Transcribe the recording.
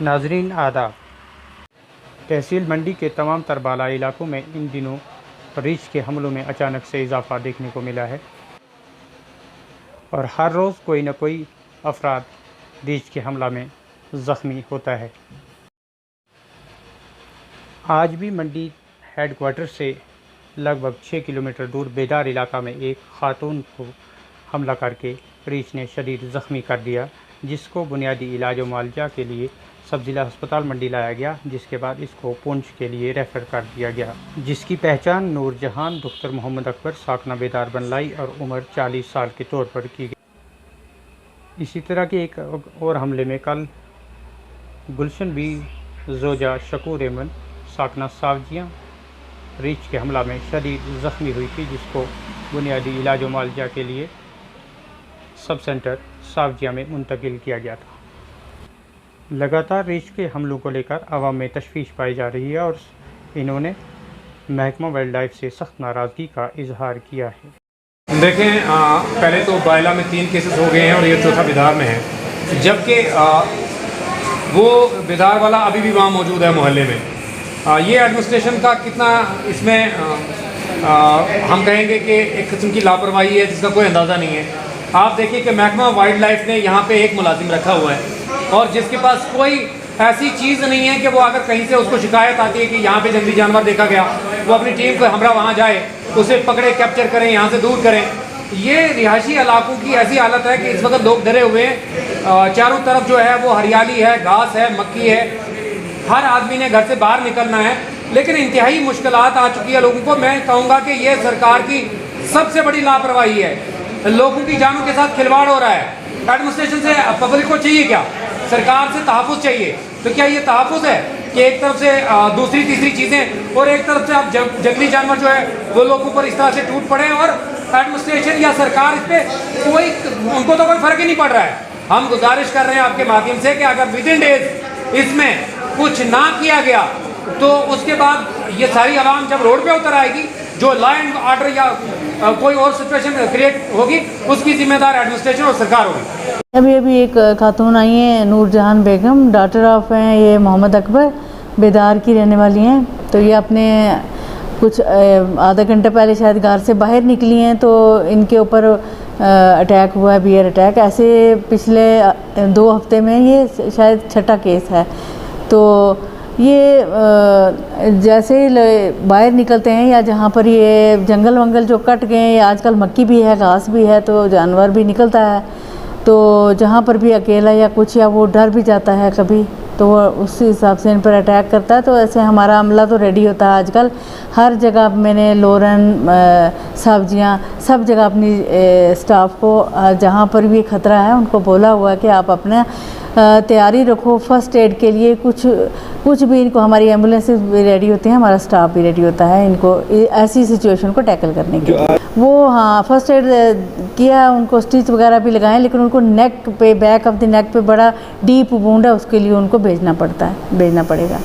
नाजरीन आदाब। तहसील मंडी के तमाम तरबाला इलाकों में इन दिनों रीछ के हमलों में अचानक से इजाफा देखने को मिला है और हर रोज़ कोई न कोई अफराद रीछ के हमला में ज़ख्मी होता है। आज भी मंडी हेडक्वार्टर से लगभग 6 किलोमीटर दूर बेदार इलाका में एक खातून को हमला करके रीछ ने शदीद ज़ख्मी कर दिया, जिसको बुनियादी इलाज व मुआवजा के लिए सब ज़िला अस्पताल मंडी लाया गया, जिसके बाद इसको पुंछ के लिए रेफ़र कर दिया गया, जिसकी पहचान नूरजहान डॉक्टर मोहम्मद अकबर साकना बेदार बनलाई और उम्र 40 साल के तौर पर की गई। इसी तरह के एक और हमले में कल गुलशन बी जोजा शकूर एमन साकना सावजियाँ रीछ के हमला में शदीद ज़ख्मी हुई थी, जिसको बुनियादी इलाज व मुआवजा के लिए सब सेंटर सावजिया में मुंतकिल किया गया था। लगातार रीछ के हमलों को लेकर आवाम में तशवीश पाई जा रही है और इन्होंने महकमा वाइल्ड लाइफ से सख्त नाराज़गी का इजहार किया है। देखें, पहले तो बायला में 3 केसेस हो गए हैं और ये चौथा बिदार में है, जबकि वो बिदार वाला अभी भी वहाँ मौजूद है मोहल्ले में। ये एडमिनिस्ट्रेशन का कितना इसमें हम कहेंगे कि एक किस्म की लापरवाही है जिसका कोई अंदाज़ा नहीं है। आप देखिए कि महकमा वाइल्ड लाइफ ने यहाँ पे एक मुलाजिम रखा हुआ है और जिसके पास कोई ऐसी चीज़ नहीं है कि वो अगर कहीं से उसको शिकायत आती है कि यहाँ पे जंगली जानवर देखा गया, वो अपनी टीम को हमरा वहाँ जाए, उसे पकड़े, कैप्चर करें, यहाँ से दूर करें। ये रिहायशी इलाकों की ऐसी हालत है कि इस वक्त लोग डरे हुए हैं। चारों तरफ जो है वो हरियाली है, घास है, मक्की है, हर आदमी ने घर से बाहर निकलना है, लेकिन इंतहाई मुश्किलात आ चुकी है लोगों को। मैं कहूँगा कि ये सरकार की सबसे बड़ी लापरवाही है, लोगों की जानों के साथ खिलवाड़ हो रहा है। एडमिनिस्ट्रेशन से पब्लिक को चाहिए क्या? सरकार से तहफ़्फ़ुज़ चाहिए। तो क्या ये तहफ़्फ़ुज़ है कि एक तरफ से दूसरी तीसरी चीज़ें और एक तरफ से आप जंगली जानवर जो है वो लोगों पर इस तरह से टूट पड़े और एडमिनिस्ट्रेशन या सरकार इस पर उनको तो कोई फ़र्क ही नहीं पड़ रहा है। हम गुजारिश कर रहे हैं आपके माध्यम से कि अगर विद इन डेज इसमें कुछ ना किया गया तो उसके बाद ये सारी आवाम जब रोड पे उतर आएगी, जो लॉ एंड ऑर्डर या कोई और सिचुएशन क्रिएट होगी, उसकी जिम्मेदार एडमिनिस्ट्रेशन और सरकार होगी। अभी एक खातून आई हैं, नूरजहान बेगम, डॉटर ऑफ हैं ये मोहम्मद अकबर, बेदार की रहने वाली हैं। तो ये अपने कुछ आधा घंटे पहले शायद घर से बाहर निकली हैं, तो इनके ऊपर अटैक हुआ है, बियर अटैक। ऐसे पिछले 2 हफ्ते में ये शायद 6ठा केस है। तो ये जैसे ही बाहर निकलते हैं या जहाँ पर ये जंगल वंगल जो कट गए हैं, आजकल मक्की भी है, घास भी है, तो जानवर भी निकलता है, तो जहाँ पर भी अकेला या कुछ या वो डर भी जाता है कभी, तो वो उस हिसाब से इन पर अटैक करता है। तो ऐसे हमारा अमला तो रेडी होता है आजकल हर जगह। मैंने लोरन सब्जियाँ सब जगह अपनी स्टाफ को जहाँ पर भी खतरा है उनको बोला हुआ है कि आप अपना तैयारी रखो फर्स्ट एड के लिए। कुछ भी इनको, हमारी एम्बुलेंस भी रेडी होती हैं, हमारा स्टाफ भी रेडी होता है इनको ऐसी सिचुएशन को टैकल करने के लिए। वो हाँ फर्स्ट एड किया, उनको स्टिच वगैरह भी लगाएं, लेकिन उनको नेक पे, बैक ऑफ द नेक पे बड़ा डीप वुंड है, उसके लिए उनको भेजना पड़ेगा।